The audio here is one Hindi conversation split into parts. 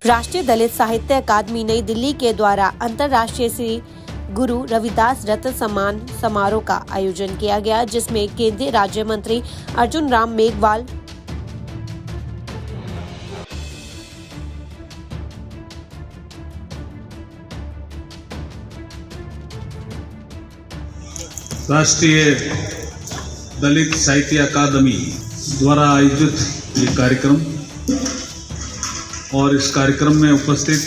राष्ट्रीय दलित साहित्य अकादमी नई दिल्ली के द्वारा अंतर्राष्ट्रीय श्री गुरु रविदास रत्न सम्मान समारोह का आयोजन किया गया, जिसमें केंद्रीय राज्य मंत्री अर्जुन राम मेघवाल, राष्ट्रीय दलित साहित्य अकादमी द्वारा आयोजित ये कार्यक्रम और इस कार्यक्रम में उपस्थित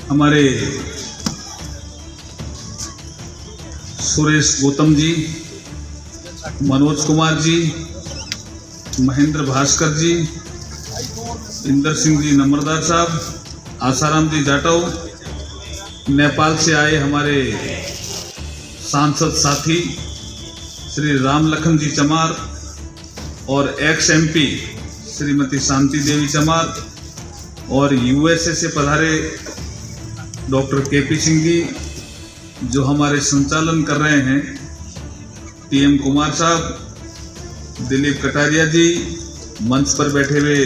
हमारे सुरेश गौतम जी, मनोज कुमार जी, महेंद्र भास्कर जी, इंदर सिंह जी नंबरदार साहब, आसाराम जी जाटव, नेपाल से आए हमारे सांसद साथी श्री राम लखन जी चमार और एक्स एमपी श्रीमती शांति देवी चमार और यूएसए से पधारे डॉक्टर केपी सिंह जी जो हमारे संचालन कर रहे हैं, टीएम कुमार साहब, दिलीप कटारिया जी, मंच पर बैठे हुए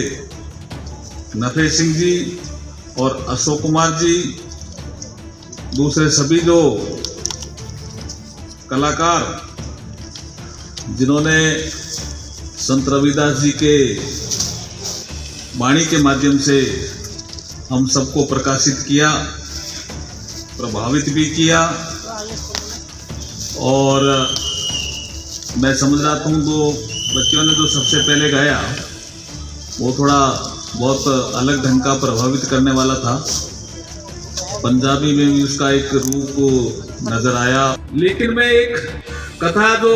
नफे सिंह जी और अशोक कुमार जी, दूसरे सभी जो कलाकार जिन्होंने संत रविदास जी के वाणी के माध्यम से हम सबको प्रकाशित किया, प्रभावित भी किया। और मैं समझ रहा हूँ तो बच्चों ने जो सबसे पहले गाया वो थोड़ा बहुत अलग ढंग का प्रभावित करने वाला था। पंजाबी में भी उसका एक रूप नजर आया। लेकिन मैं एक कथा जो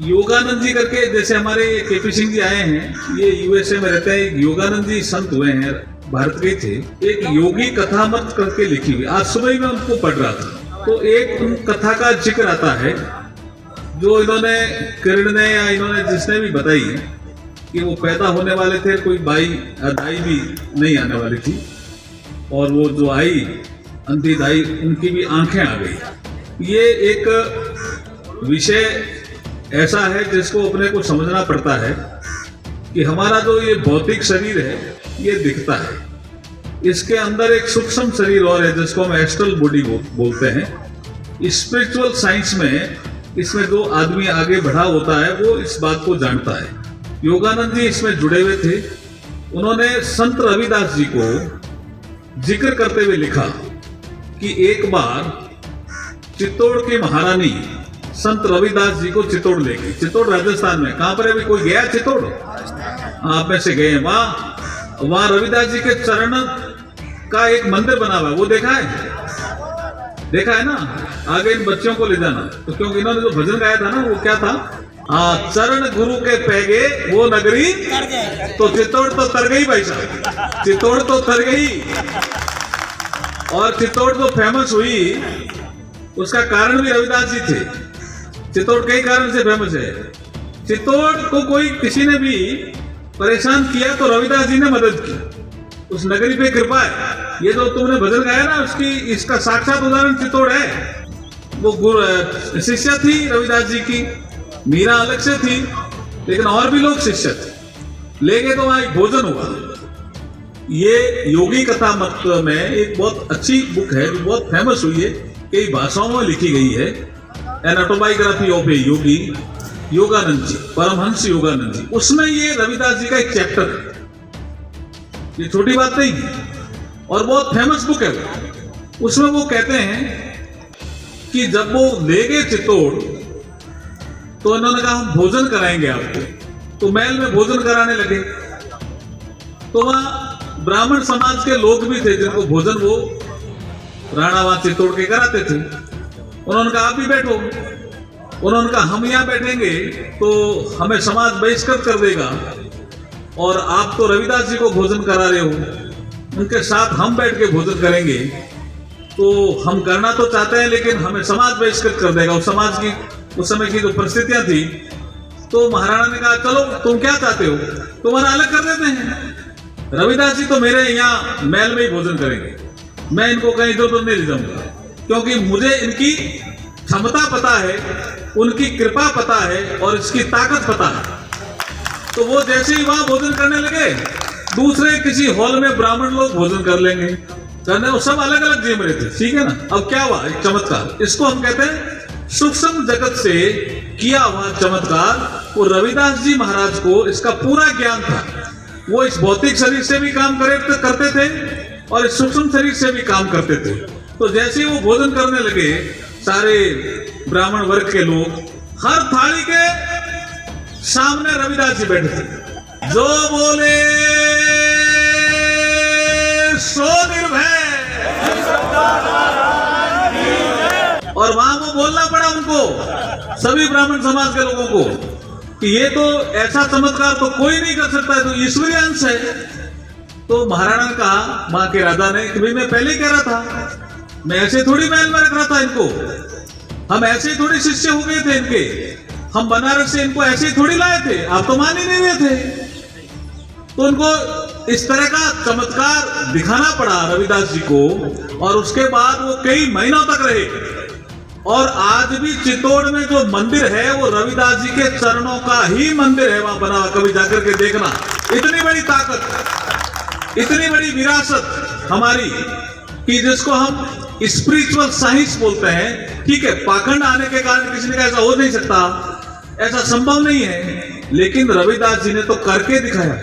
योगानंद जी करके, जैसे हमारे केपी सिंह जी आए हैं, ये यूएसए में रहते हैं, योगानंद जी संत हुए हैं, भारत के थे, एक योगी कथा मत करके लिखी हुई, आज सुबह ही मैं उनको पढ़ रहा था। तो एक उन कथा का जिक्र आता है जो इन्होंने किरण ने या इन्होंने जिसने भी बताई कि वो पैदा होने वाले थे, कोई दाई भी नहीं आने वाली थी, और वो जो आई अंधी दाई, उनकी भी आंखें आ गई। ये एक विषय ऐसा है जिसको अपने को समझना पड़ता है कि हमारा जो ये भौतिक शरीर है ये दिखता है, इसके अंदर एक सूक्ष्म शरीर और है जिसको हम एस्ट्रल बॉडी बोलते हैं। स्पिरिचुअल साइंस में इसमें जो आदमी आगे बढ़ा होता है वो इस बात को जानता है। योगानंद जी इसमें जुड़े हुए थे। उन्होंने संत रविदास जी को जिक्र करते हुए लिखा कि एक बार चित्तौड़ की महारानी संत रविदास जी को चित्तौड़ ले गई। चित्तौड़ राजस्थान में, कहां पर अभी कोई गया चित्तौड़? आप में से गए? वहां रविदास जी के चरण का एक मंदिर बना हुआ है, वो देखा है ना? आगे इन बच्चों को ले जाना, तो क्योंकि इन्होंने जो भजन गाया था ना, वो क्या था? चरण गुरु के पैगे वो नगरी, तो चित्तौड़ तो तर गई भाई साहब, चित्तौड़ तो तर गई। और चित्तौड़ जो फेमस हुई उसका कारण भी रविदास जी थे। चित्तौड़ कई कारण से फेमस है। चित्तौड़ को कोई किसी ने भी परेशान किया तो रविदास जी ने मदद की, उस नगरी पे कृपा है। ये जो तुमने भजन गाया ना, इसका साक्षात उदाहरण चित्तौड़ है। वो गुरु शिष्य थी रविदास जी की, मीरा अलग से थी, लेकिन और भी लोग शिष्य थे। ले गए तो वहां एक भोजन हुआ। ये योगी कथा मत में एक बहुत अच्छी बुक है जो बहुत फेमस हुई है, कई भाषाओं में लिखी गई है, एन ऑटोबायोग्राफी ऑफ ए योगी, योगानंद जी, परमहंस योगानंद जी। उसमें ये रविदास जी का एक चैप्टर है, ये छोटी बात नहीं है और बहुत फेमस बुक है। उसमें वो कहते हैं कि जब वो ले गए चित्तौड़ तो इन्होंने कहा हम भोजन कराएंगे आपको, तो महल में भोजन कराने लगे। तो वहां ब्राह्मण समाज के लोग भी थे जिनको भोजन वो राणा वहां चित्तौड़ के कराते थे। उन्होंने कहा आप भी बैठो। उन्होंने कहा हम यहाँ बैठेंगे तो हमें समाज बहिष्कृत कर देगा, और आप तो रविदास जी को भोजन करा रहे हो, उनके साथ हम बैठ के भोजन करेंगे तो हम करना तो चाहते हैं लेकिन हमें समाज बहिष्कृत कर देगा। उस समाज की उस समय की जो परिस्थितियां थी, तो महाराणा ने कहा चलो तुम क्या चाहते हो, तुम्हारा अलग कर देते हैं। रविदास जी तो मेरे यहाँ महल में ही भोजन करेंगे, मैं इनको कहीं इधर उधर नहीं ले जाऊंगा, क्योंकि मुझे इनकी क्षमता पता है, उनकी कृपा पता है और इसकी ताकत पता है। तो वो जैसे ही वहां भोजन करने लगे दूसरे किसी हॉल में ब्राह्मण लोग भोजन कर लेंगे, करने वो सब अलग अलग जिम रहे थे, ठीक है ना। अब क्या हुआ, एक चमत्कार, इसको हम कहते हैं सूक्ष्म जगत से किया हुआ चमत्कार। वो रविदास जी महाराज को इसका पूरा ज्ञान था। वो इस भौतिक शरीर से भी काम करते थे और इस सूक्ष्म शरीर से भी काम करते थे। तो जैसे वो भोजन करने लगे, सारे ब्राह्मण वर्ग के लोग, हर थाली के सामने रविदास जी बैठे थे। जो बोले सो निर्भय, और वहां वो बोलना पड़ा उनको, सभी ब्राह्मण समाज के लोगों को, कि ये तो ऐसा चमत्कार तो कोई नहीं कर सकता है, तो ईश्वरीय अंश है। तो महाराणा ने कहा, मां के राजा ने, कि भाई मैं पहले ही कह रहा था, मैं ऐसे थोड़ी महल में रख रहा था इनको, हम ऐसे ही थोड़ी शिष्य हो गए थे इनके, हम बनारस से इनको ऐसे ही थोड़ी लाए थे, आप तो मान ही नहीं रहे थे। तो उनको इस तरह का चमत्कार दिखाना पड़ा रविदास जी को, और उसके बाद वो कई महीनों तक रहे। और आज भी चित्तौड़ में जो मंदिर है वो रविदास जी के चरणों का ही मंदिर है, वहां बना हुआ, कभी जाकर के देखना। इतनी बड़ी ताकत, इतनी बड़ी विरासत हमारी, कि जिसको हम स्पिरिचुअल साइंस बोलते हैं। ठीक है, पाखंड आने के कारण किसी ने कहा ऐसा हो नहीं सकता, ऐसा संभव नहीं है, लेकिन रविदास जी ने तो करके दिखाया।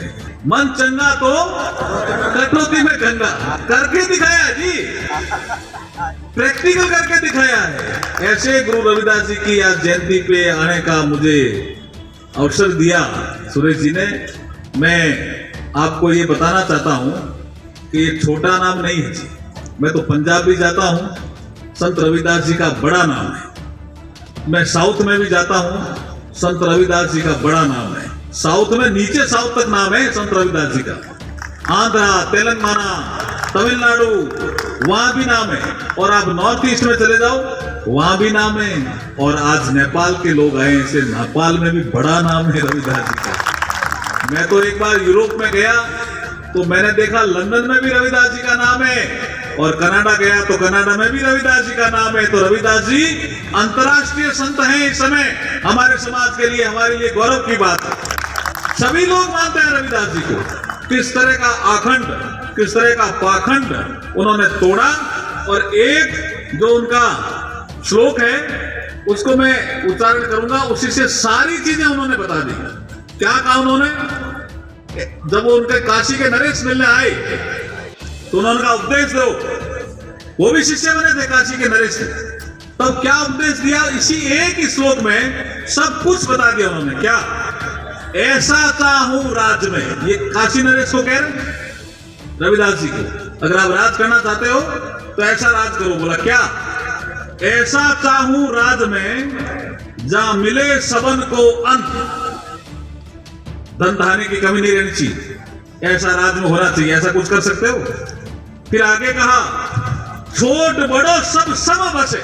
मन चंगा तो कटौती में गंगा, करके दिखाया जी, प्रैक्टिकल करके दिखाया है। ऐसे गुरु रविदास जी की आज जयंती पे आने का मुझे अवसर दिया सुरेश जी ने। मैं आपको ये बताना चाहता हूं कि ये छोटा नाम नहीं है जी। मैं तो पंजाब भी जाता हूं, संत रविदास जी का बड़ा नाम है। मैं साउथ में भी जाता हूं, संत रविदास जी का बड़ा नाम है। साउथ में, नीचे साउथ तक नाम है संत रविदास जी का। आंध्रा, तेलंगाना, तमिलनाडु, वहां भी नाम है। और आप नॉर्थ ईस्ट में चले जाओ, वहां भी नाम है। और आज नेपाल के लोग आए, इसे नेपाल में भी बड़ा नाम है रविदास जी का। मैं तो एक बार यूरोप में गया तो मैंने देखा लंदन में भी रविदास जी का नाम है, और कनाडा गया तो कनाडा में भी रविदास जी का नाम है। तो रविदास जी अंतर्राष्ट्रीय संत हैं इस समय, हमारे समाज के लिए, हमारे लिए गौरव की बात है। सभी लोग मानते हैं रविदास जी को। किस तरह का आखंड, किस तरह का पाखंड उन्होंने तोड़ा। और एक जो उनका श्लोक है उसको मैं उच्चारण करूंगा, उसी से सारी चीजें उन्होंने बता दी। क्या कहा उन्होंने? जब वो उनके काशी के नरेश मिलने आए तो उन्होंने कहा उपदेश दो। वो भी शिष्य बने थे काशी के नरेश के। तब क्या उपदेश दिया? इसी एक ही श्लोक में सब कुछ बता दिया उन्होंने। क्या? ऐसा चाहूं राज में। ये काशी नरेश को कह रहे रविदास जी को, अगर आप राज करना चाहते हो तो ऐसा राज करो। बोला क्या? ऐसा चाहूं राज में जहां मिले सबन को अंत, धन धाने की कमी नहीं रहनी चाहिए, ऐसा राज में होना चाहिए। ऐसा कुछ कर सकते हो? फिर आगे कहा छोट बड़ो सब सम बसे,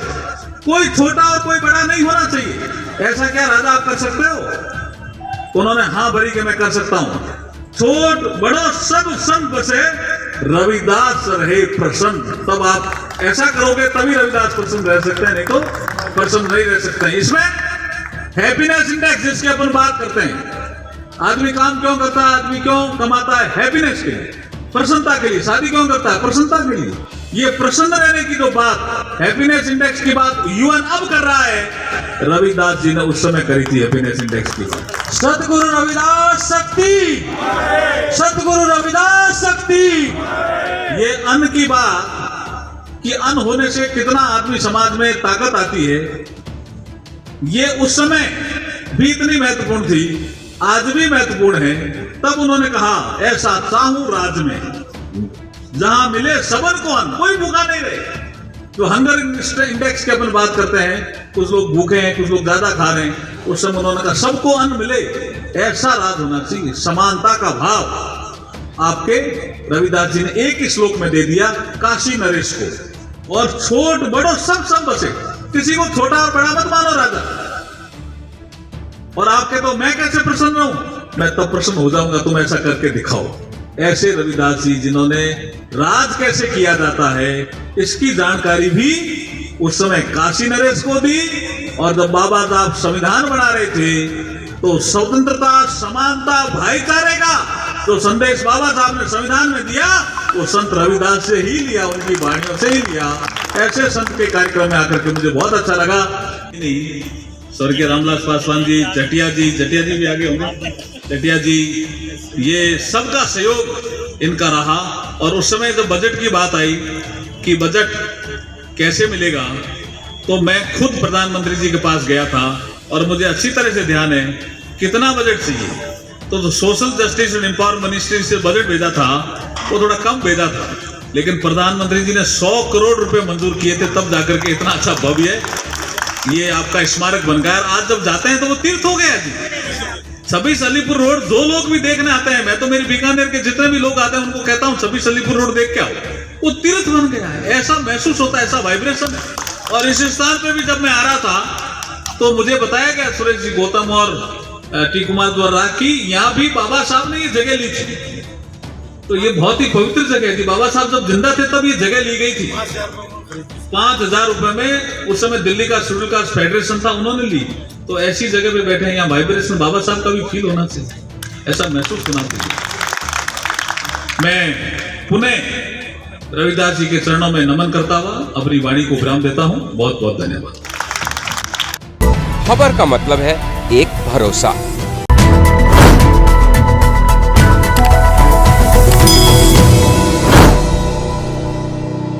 कोई छोटा और कोई बड़ा नहीं होना चाहिए। ऐसा क्या राजा आप कर सकते हो? तो उन्होंने हाँ भरी के मैं कर सकता हूं। छोट बड़ो सब सम बसे, रविदास रहे प्रसन्न। तब आप ऐसा करोगे तभी रविदास प्रसन्न रह सकते हैं, नहीं तो प्रसन्न नहीं रह सकते हैं। इसमें हैप्पीनेस इंडेक्स जिसकी अपन बात करते हैं, आदमी काम क्यों करता है, आदमी क्यों कमाता है? हैप्पीनेस के लिए, प्रसन्नता के लिए। शादी क्यों करता है? प्रसन्नता के लिए। ये प्रसन्न रहने की जो बात, हैप्पीनेस इंडेक्स की बात यूएन अब कर रहा है, रविदास जी ने उस समय करी थी हैप्पीनेस इंडेक्स की बात। सतगुरु रविदास शक्ति, सतगुरु रविदास शक्ति। ये अन्न की बात कि अन्न होने से कितना आदमी समाज में ताकत आती है, ये उस समय भी इतनी महत्वपूर्ण थी, आज भी महत्वपूर्ण है। तब उन्होंने कहा ऐसा चाहूं राज में जहां मिले सबन को अन्न, कोई भूखा नहीं रहे। जो हंगर इंडेक्स की अपन बात करते हैं, कुछ लोग भूखे हैं, कुछ लोग ज्यादा खा रहे हैं, उस समय उन्होंने कहा सबको अन्न मिले, ऐसा राज होना चाहिए। समानता का भाव आपके रविदास जी ने एक ही श्लोक में दे दिया काशी नरेश को। और छोट बड़ो सब सब बसे, किसी को छोटा और बड़ा मत मानो राजा। और आपके तो मैं कैसे प्रसन्न रहूं? मैं तब प्रसन्न हो जाऊंगा तुम ऐसा करके दिखाओ। ऐसे रविदास जी जिन्होंने राज कैसे किया जाता है इसकी जानकारी भी उस समय काशी नरेश को दी। और जब बाबा साहब संविधान बना रहे थे तो स्वतंत्रता, समानता, भाईचारे का जो संदेश बाबा साहब ने संविधान में दिया वो संत रविदास से ही लिया, उनकी वाणियों से ही लिया। ऐसे संत के कार्यक्रम में आकर के मुझे बहुत अच्छा लगा। नहीं, स्वर्गीय रामविलास पासवान जी, जटिया जी भी आगे होंगे, जटिया जी, ये सबका सहयोग इनका रहा। और उस समय जब बजट की बात आई कि बजट कैसे मिलेगा, तो मैं खुद प्रधानमंत्री जी के पास गया था और मुझे अच्छी तरह से ध्यान है कितना बजट चाहिए। तो social justice and empowerment ministry से बजट भेजा था वो थोड़ा कम भेजा था, लेकिन प्रधानमंत्री जी ने 100 करोड़ रुपए मंजूर किए थे, तब जाकर के इतना अच्छा भव्य ये आपका स्मारक बन गया। आज जब जाते हैं तो वो तीर्थ हो गया जी। 26 अलीपुर रोड जो लोग भी देखने आते हैं, मैं तो मेरे बीकानेर के जितने भी लोग आते हैं उनको कहता हूँ 26 अलीपुर रोड देख के आओ, वो तीर्थ बन गया है। ऐसा महसूस होता है, ऐसा वाइब्रेशन। और इस स्थान पे भी जब मैं आ रहा था तो मुझे बताया गया सुरेश जी गौतम और टी कुमार द्वारा कि यहाँ भी बाबा साहब ने ये जगह ली थी। तो ये बहुत ही पवित्र जगह थी। बाबा साहब जब जिंदा थे तब ये जगह ली गई थी। 5,000 रुपए में उस समय दिल्ली का शेड्यूल कास्ट फेडरेशन था, उन्होंने ली। तो ऐसी जगह पे बैठे हैं, यहाँ वाइब्रेशन बाबा साहब का भी फील होना चाहिए, ऐसा महसूस होना चाहिए। मैं पुनः रविदास जी के चरणों में नमन करता हुआ अपनी वाणी को विराम देता हूँ। बहुत बहुत धन्यवाद। खबर का मतलब है एक भरोसा।